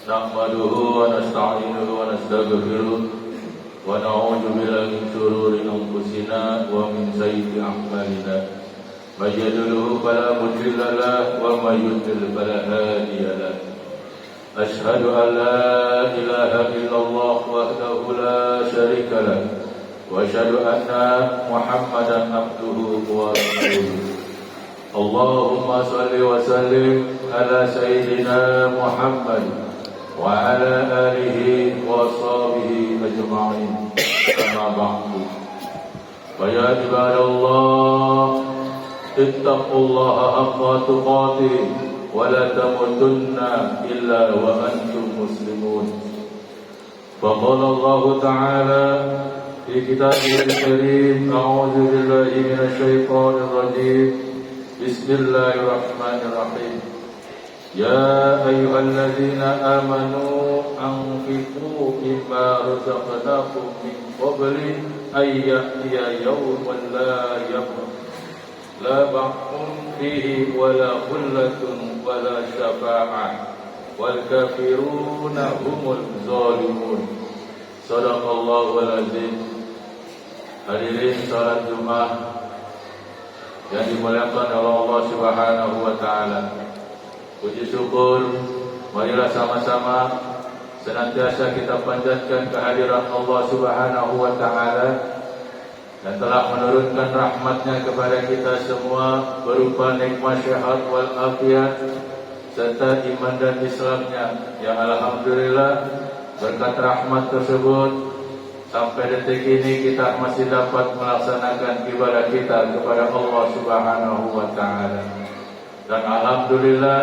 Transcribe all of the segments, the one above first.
نحمده ونستعينه ونستغفره ونعوذ بالله من شرور أنفسنا ومن سيئات أعمالنا من يهده فلا مضل له ومن يضلل فلا هادي له أشهد أن لا إله إلا الله وحده لا شريك له وأشهد أن محمدا عبده ورسوله اللهم صل وسلم على سيدنا محمد وعلى آله وصحبه أجمعين أما بعد فيا عباد الله اتقوا الله حق تقاته ولا تموتن إلا وأنتم مسلمون فقال الله تعالى في كتابه الكريم أعوذ بالله من الشيطان الرجيم بسم الله الرحمن الرحيم يا أيها الذين آمنوا أنفقوا مما رزقناكم من قبل أن يأتي يوم لا بيع فيه ولا خلة ولا شفاعة والكافرون هم الظالمون صدق الله العظيم. Hadirin salat Jumat yang dimuliakan oleh Allah Subhanahu wa taala. Puji syukur marilah sama-sama senantiasa kita panjatkan kehadiran Allah Subhanahu wa taala dan telah menurunkan rahmat-Nya kepada kita semua berupa nikmat sehat wal afiat serta iman dan Islam-Nya. Ya alhamdulillah berkat rahmat tersebut sampai detik ini kita masih dapat melaksanakan ibadah kita kepada Allah Subhanahu wa taala. Dan alhamdulillah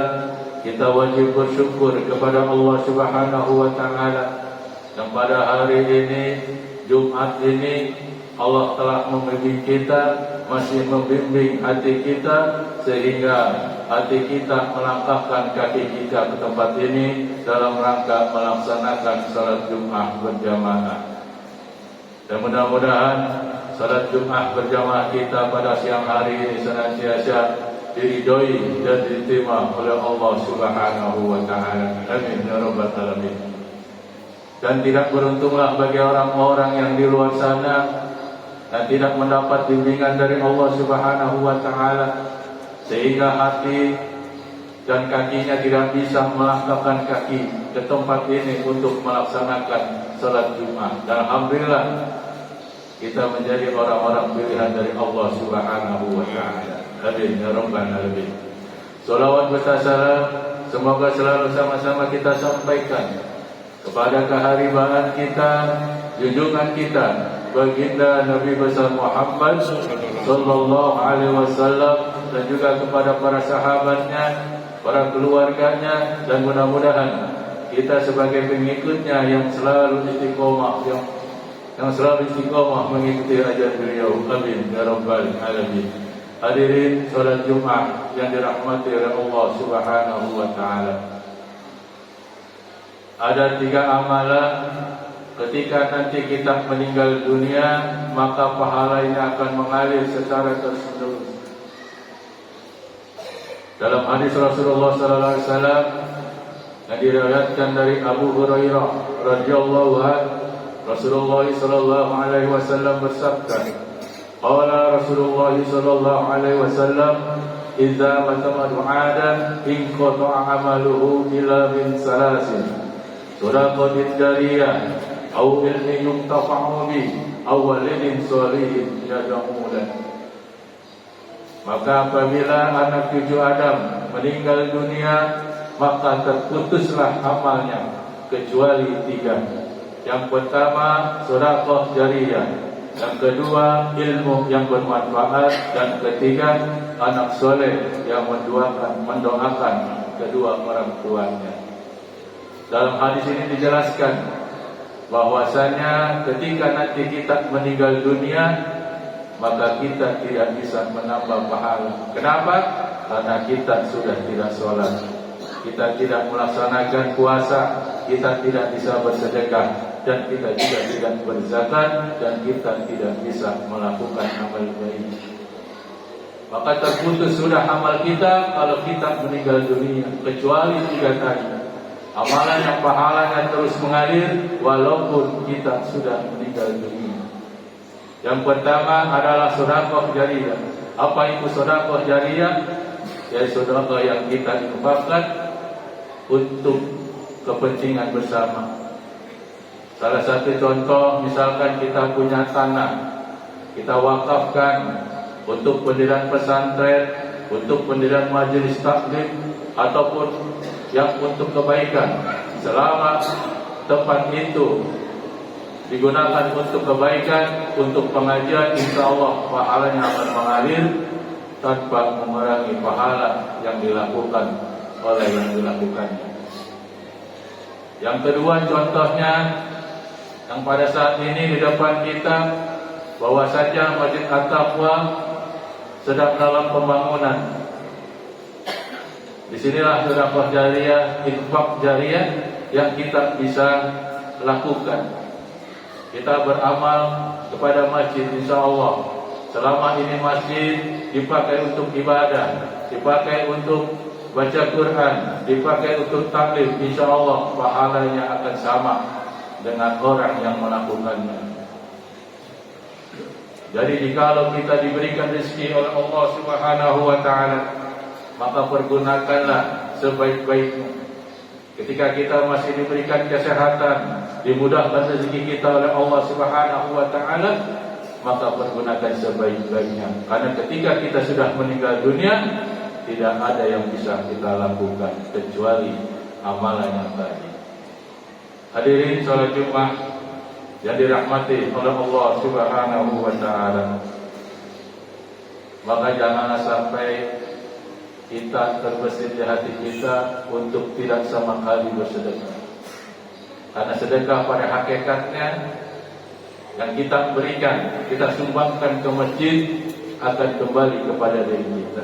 kita wajib bersyukur kepada Allah Subhanahu wa taala yang pada hari ini Jumat ini Allah telah membimbing kita, masih membimbing hati kita sehingga hati kita melangkahkan kaki kita ke tempat ini dalam rangka melaksanakan salat Jumat berjamaah. Dan mudah-mudahan salat Jumat berjamaah kita pada siang hari ini senantiasa diridhoi dan diterima oleh Allah Subhanahu wa taala. Amin ya rabbal alamin. Dan tidak beruntunglah bagi orang-orang yang di luar sana dan tidak mendapat bimbingan dari Allah Subhanahu wa taala sehingga hati dan kakinya tidak bisa melangkahkan kaki ke tempat ini untuk melaksanakan salat Jumat. Dan alhamdulillah kita menjadi orang-orang pilihan dari Allah Subhanahu wa taala. Amin ya rabbal alamin. Salawat serta salam semoga selalu sama-sama kita sampaikan kepada keharibaan kita, junjungan kita, baginda Nabi besar Muhammad sallallahu alaihi wasallam dan juga kepada para sahabatnya, para keluarganya, dan mudah-mudahan kita sebagai pengikutnya yang selalu istiqomah yang selalu istiqomah mengikuti ajaran beliau. Amin ya rabbal alamin. Hadirin salat Jumat yang dirahmati oleh Allah Subhanahu wa taala. Ada 3 amalan ketika nanti kita meninggal dunia maka pahalanya akan mengalir secara terus-menerus. Dalam hadis Rasulullah sallallahu alaihi wasallam yang diriwayatkan dari Abu Hurairah radhiyallahu anhu, Rasulullah sallallahu alaihi wasallam bersabda, qala Rasulullah sallallahu alaihi wasallam, idza mata Adam inqata'a amaluhu illa min salasin, sadaqatin jariyah aw ilmin yuntafa'u bi aw waladin shalihin yad'u lahu. Maka apabila anak cucu Adam meninggal dunia maka terputuslah amalnya kecuali 3. Yang pertama sedekah jariyah, yang kedua ilmu yang bermanfaat, dan ketiga anak soleh yang mendoakan kedua orang tuanya. Dalam hadis ini dijelaskan bahwasanya ketika nanti kita meninggal dunia maka kita tidak bisa menambah pahala. Kenapa? Karena kita sudah tidak sholat, kita tidak melaksanakan puasa, kita tidak bisa bersedekah, dan kita juga tidak berzakat, dan kita tidak bisa melakukan amal baik. maka terputus sudah amal kita kalau kita meninggal dunia, kecuali 3 tadi. Amalan yang pahalanya terus mengalir walaupun kita sudah meninggal dunia. Yang pertama adalah sedekah jariyah. Apa itu sedekah jariyah? Yaitu sedekah yang kita infakkan untuk kepentingan bersama. Salah satu contoh, misalkan kita punya tanah, kita wakafkan untuk pendirian pesantren, untuk pendirian majelis taklim, ataupun yang untuk kebaikan. Selama tempat itu digunakan untuk kebaikan, untuk pengajian, insya Allah pahalanya akan mengalir tanpa mengurangi pahala yang dilakukan oleh yang dilakukannya. Yang kedua contohnya, yang pada saat ini di depan kita, bahwa saja Masjid At-Taqwa sedang dalam pembangunan. Disinilah sedekah jariyah, infak jariyah yang kita bisa lakukan. Kita beramal kepada masjid, insya Allah selama ini masjid dipakai untuk ibadah, dipakai untuk baca Quran, dipakai untuk taklim, insya Allah pahalanya akan sama dengan orang yang melakukannya. Jadi jikalau kita diberikan rezeki oleh Allah Subhanahu wa taala, maka pergunakanlah sebaik-baiknya. Ketika kita masih diberikan kesehatan, dimudahkan rezeki kita oleh Allah Subhanahu wa taala, maka pergunakan sebaik-baiknya. Karena ketika kita sudah meninggal dunia, tidak ada yang bisa kita lakukan kecuali amalan yang tadi. Hadirin salat Jumat yang dirahmati oleh Allah Subhanahu wa taala, maka janganlah sampai kita terbesit di hati kita untuk tidak sama kali bersedekah. Karena sedekah pada hakikatnya yang kita berikan, kita sumbangkan ke masjid, akan kembali kepada diri kita,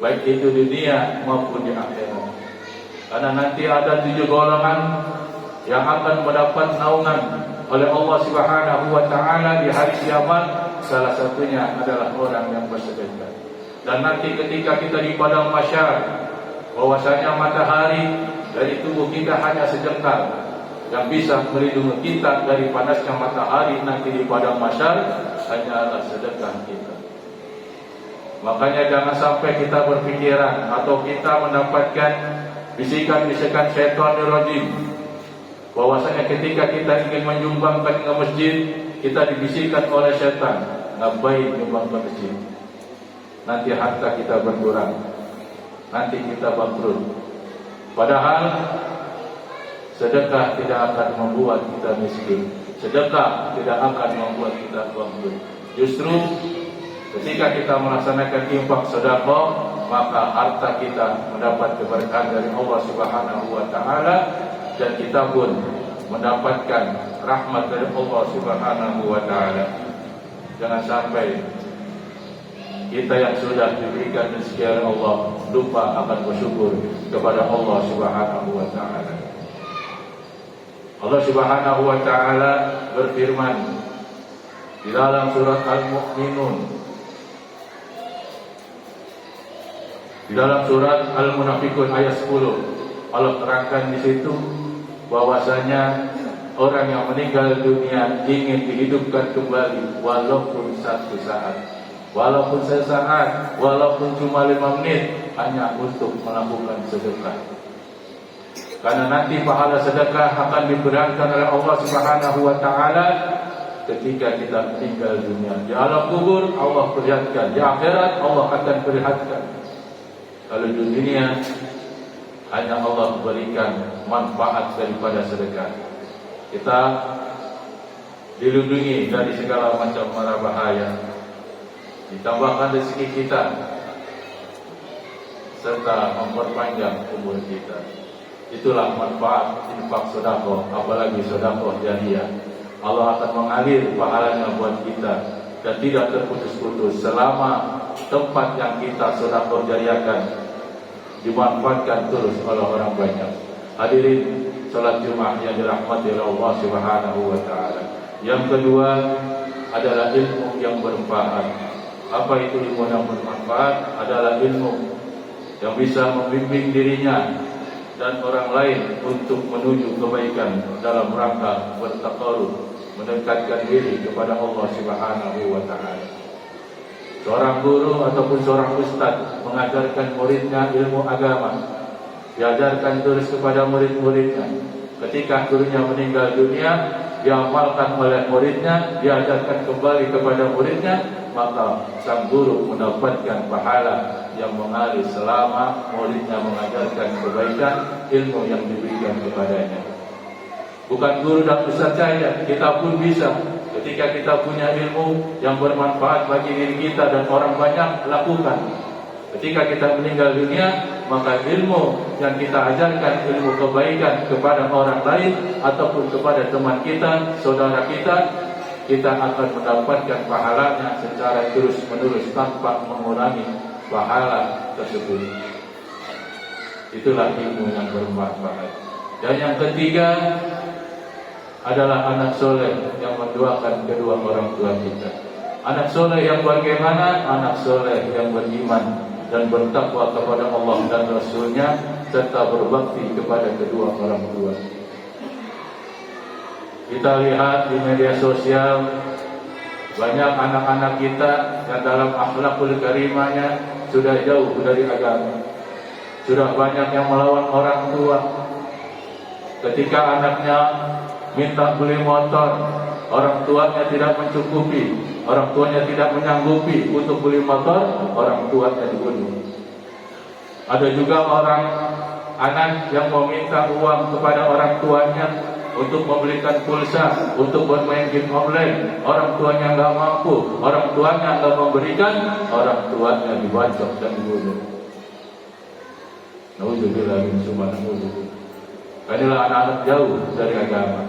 baik itu di dunia maupun di akhirat. Karena nanti ada 7 golongan yang akan mendapat naungan oleh Allah Subhanahu wa taala di hari kiamat. Salah satunya adalah orang yang bersedekah. Dan nanti ketika kita di padang mahsyar, bahwasanya matahari dari tubuh kita hanya sejengkal, yang bisa melindungi kita dari panasnya matahari nanti di padang mahsyar hanyalah sedekah kita. Makanya jangan sampai kita berpikiran atau kita mendapatkan bisikan-bisikan syaitanir rajim, bahwasanya ketika kita ingin menyumbangkan ke masjid, kita dibisikkan oleh syaitan, ngapain nyumbang ke masjid? Nanti harta kita berkurang, nanti kita bangkrut. Padahal sedekah tidak akan membuat kita miskin, sedekah tidak akan membuat kita bangkrut. Justru ketika kita melaksanakan infak sedekah, maka harta kita mendapat keberkahan dari Allah Subhanahu wa taala, dan kita pun mendapatkan rahmat dari Allah Subhanahu wa taala. Jangan sampai kita yang sudah diberikan rezeki oleh Allah lupa akan bersyukur kepada Allah Subhanahu wa taala. Allah Subhanahu wa taala berfirman di dalam surat Al-Mu'minun, di dalam surat Al-Munafiqun ayat 10, Allah terangkan di situ bahwasanya orang yang meninggal dunia ingin dihidupkan kembali walaupun satu saat, walaupun sesaat, walaupun cuma 5 menit, hanya untuk melakukan sedekah. Karena nanti pahala sedekah akan diberankan oleh Allah Subhanahu wa taala ketika kita meninggal dunia. Di alam kubur Allah perlihatkan, di akhirat Allah akan perlihatkan. Kalau di dunia hanya Allah berikan manfaat daripada sedekah. Kita dilindungi dari segala macam mara bahaya, ditambahkan rezeki kita, serta memperpanjang umur kita. Itulah manfaat infak sedekah, apalagi sedekah jariyah. Allah akan mengalir pahalanya buat kita dan tidak terputus-putus selama tempat yang kita sedekah jariyahkan dimanfaatkan terus oleh orang banyak. Hadirin salat Jumat yang dirahmati oleh Allah Subhanahu wa taala. Yang kedua adalah ilmu yang bermanfaat. Apa itu ilmu yang bermanfaat? Adalah ilmu yang bisa membimbing dirinya dan orang lain untuk menuju kebaikan dalam rangka bertaqarrub, mendekatkan diri kepada Allah Subhanahu wa taala. Seorang guru ataupun seorang ustaz mengajarkan muridnya ilmu agama, diajarkan terus kepada murid-muridnya. Ketika gurunya meninggal dunia, diamalkan oleh muridnya, diajarkan kembali kepada muridnya, maka sang guru mendapatkan pahala yang mengalir selama muridnya mengajarkan kebaikan ilmu yang diberikan kepadanya. Bukan guru dan ustaz saja, kita pun bisa. Ketika kita punya ilmu yang bermanfaat bagi diri kita dan orang banyak, lakukan. Ketika kita meninggal dunia, maka ilmu yang kita ajarkan, ilmu kebaikan kepada orang lain ataupun kepada teman kita, saudara kita akan mendapatkan pahalanya secara terus-menerus tanpa mengurangi pahala tersebut. Itulah ilmu yang bermanfaat. Dan yang ketiga adalah anak soleh yang mendoakan kedua orang tua kita. Anak soleh yang bagaimana? Anak soleh yang beriman dan bertakwa kepada Allah dan Rasulnya, serta berbakti kepada kedua orang tua. Kita lihat di media sosial, banyak anak-anak kita yang dalam akhlakul karimahnya sudah jauh dari agama. Sudah banyak yang melawan orang tua. Ketika anaknya minta beli motor, orang tuanya tidak mencukupi, orang tuanya tidak menyanggupi untuk beli motor, orang tuanya dibunuh. Ada juga orang anak yang meminta uang kepada orang tuanya untuk membelikan pulsa, untuk bermain game online. Orang tuanya nggak mampu, orang tuanya nggak memberikan, orang tuanya dibacok dan dibunuh. Nauzubillah min dzalik. Inilah anak-anak jauh dari agama.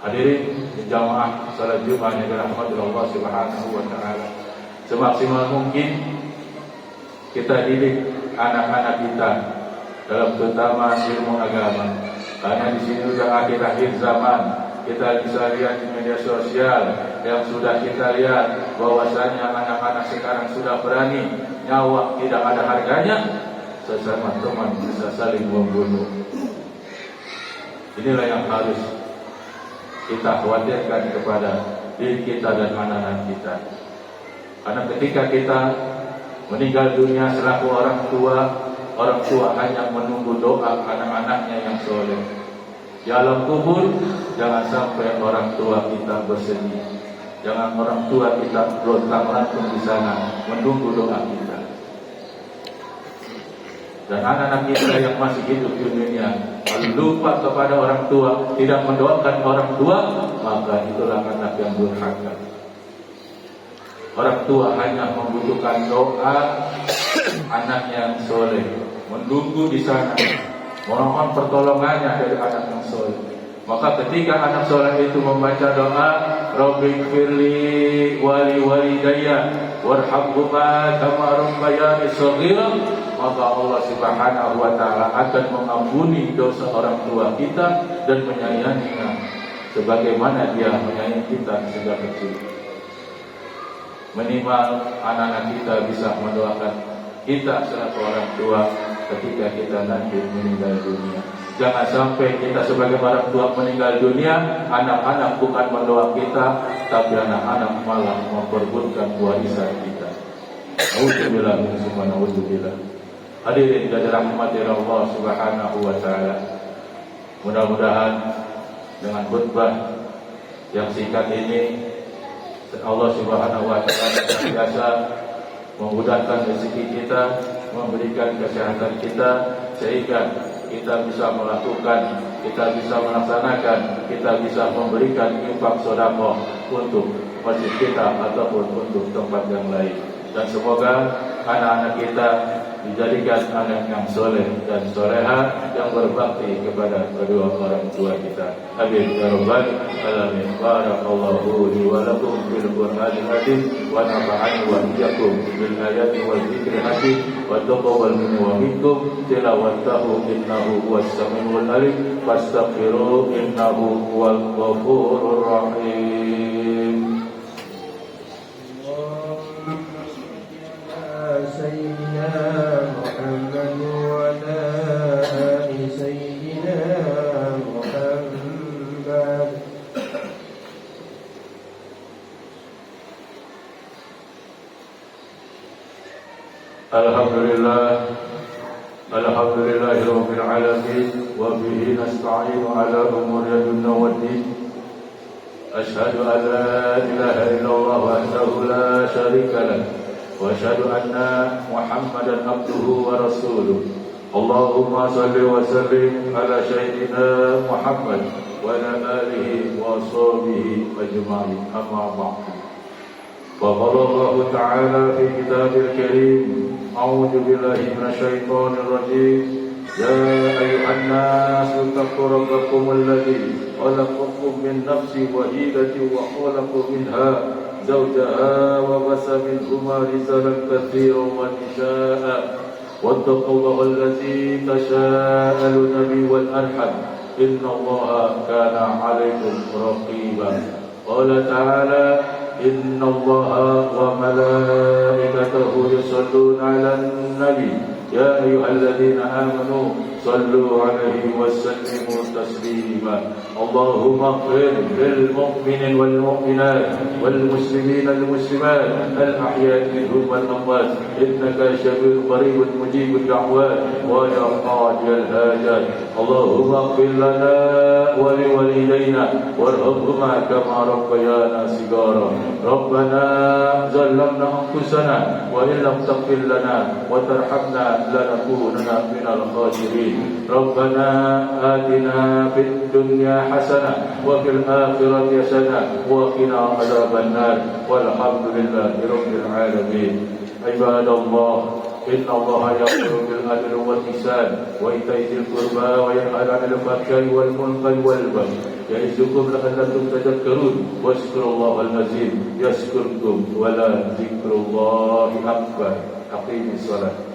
Hadirin jamaah salat Jumat yang dirahmati Allah Subhanahu wa taala. Semaksimal mungkin kita didik anak-anak kita dalam terutama ilmu agama. Karena di sini sudah akhir-akhir zaman, kita bisa lihat di media sosial yang sudah kita lihat bahwasanya anak-anak sekarang sudah berani, nyawa tidak ada harganya, sesama teman bisa saling membunuh. Inilah yang harus kita khawatirkan kepada diri kita dan anak-anak kita. Karena ketika kita meninggal dunia selaku orang tua hanya menunggu doa anak-anaknya yang soleh. Di alam kubur, jangan sampai orang tua kita bersedih. Jangan orang tua kita lontang-lantung di sana menunggu doa kita. Dan anak-anak kita yang masih hidup di dunia, kalau lupa kepada orang tua, tidak mendoakan orang tua, maka itulah anak yang durhaka. Orang tua hanya membutuhkan doa anak yang soleh, menunggu di sana, mohon pertolongannya dari anak yang soleh. Maka ketika anak soleh itu membaca doa, Rabbighfirli wali walidayya warhamhuma kama rabbayani shaghira, maka Allah Subhanahu wa taala akan mengampuni dosa orang tua kita dan menyayanginya sebagaimana Dia menyayangi kita sejak kecil. Minimal anak-anak kita bisa mendoakan kita selaku orang tua ketika kita nanti meninggal dunia. Jangan sampai kita sebagai orang tua meninggal dunia, anak-anak bukan mendoa kita, tapi anak-anak malah memperebutkan warisan kita. Nauzubillah min dzalik. Hadirin dan rahmati Allah Subhanahu wa taala. Mudah-mudahan dengan khutbah yang singkat ini Allah Subhanahu wa taala biasa memudahkan rezeki kita, memberikan kesehatan kita, sehingga kita bisa melakukan, kita bisa melaksanakan, kita bisa memberikan infak sedekah untuk masjid kita ataupun untuk tempat yang lain. Dan semoga anak-anak kita dijadikan anak yang soleh dan soleha yang berbakti kepada kedua orang tua kita. Amin ya rabbal alamin. Barakallahu li wa lakum fil Qur'anil azim wa nafa'ani wa iyyakum bil ayati wal dzikril hakim wa taqabbal minni wa minkum tilawatahu innahu huwas samiul alim fastaghfiru innahu huwal ghafurur rahim. Alhamdulillah Rabbil alamin wa bihi nasta'inu ala umuri dunya waddin. Asyhadu an la ilaha illallah wahdahu la syarika lah wa asyhadu anna Muhammadan abduhu wa rasuluh. Allahumma salli wa sallim ala sayyidina Muhammad wa ala alihi wa sahbihi ajma'in. Amma ba'du. وقال الله تعالى في كتابه الكريم: أعوذ بالله من الشيطان الرجيم. يا أيها الناس اتقوا ربكم الذي خلقكم من نفس واحدة وخلق منها زوجها وبث منهما رجالا كثيرا ونساء واتقوا الله الذي تساءلون به والأرحام إن الله كان عليكم رقيبا. قال تعالى: إن الله وملائكته يصلون على النبي يا أيها الذين آمنوا صلوا عليه وسلموا تسليما. اللهم اغفر للمؤمنين والمؤمنات والمسلمين والمسلمات الأحياء منهم والأموات إنك شفيع قريب مجيب الدعوات ويا قاضي الحاجات. اللهم اغفر لنا ولوالدينا وارحمهما كما ربيانا صغارا. ربنا ظلمنا أنفسنا وإن لم تغفر لنا وترحمنا لنكونن من الخاسرين. ربنا آتنا في الدنيا حسنة وفي الآخرة حسنة وقنا عذاب النار والحمد لله رب العالمين. عباد الله، إن الله يأمر بالعدل والإحسان وإيتاء ذي القربى وينهى عن الفحشاء والمنكر والبغي يعظكم لعلكم تذكرون. واذكروا الله العظيم يذكركم ولذكر الله أكبر. أقيموا الصلاة.